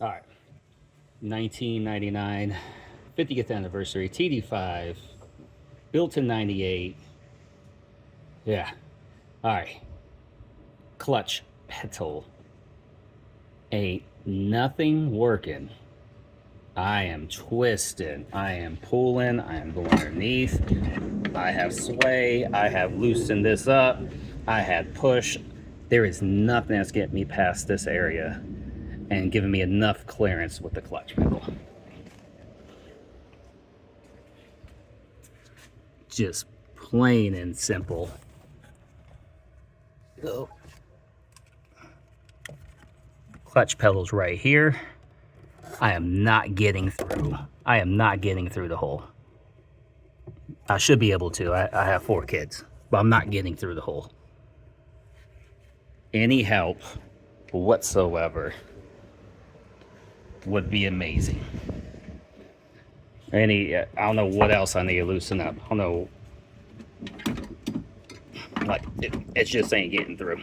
All right, 1999, 50th anniversary, TD5, built in 98. Yeah, all right. Clutch pedal. Ain't nothing working. I am twisting, I am pulling, I am going underneath. I have sway, I have loosened this up, I had push. There is nothing that's getting me past this area and giving me enough clearance with the clutch pedal. Just plain and simple. So, clutch pedal's right here. I am not getting through. I am not getting through the hole. I should be able to. I have 4 kids, but I'm not getting through the hole. Any help whatsoever would be amazing. I don't know what else I need to loosen up. I don't know. Like, it just ain't getting through.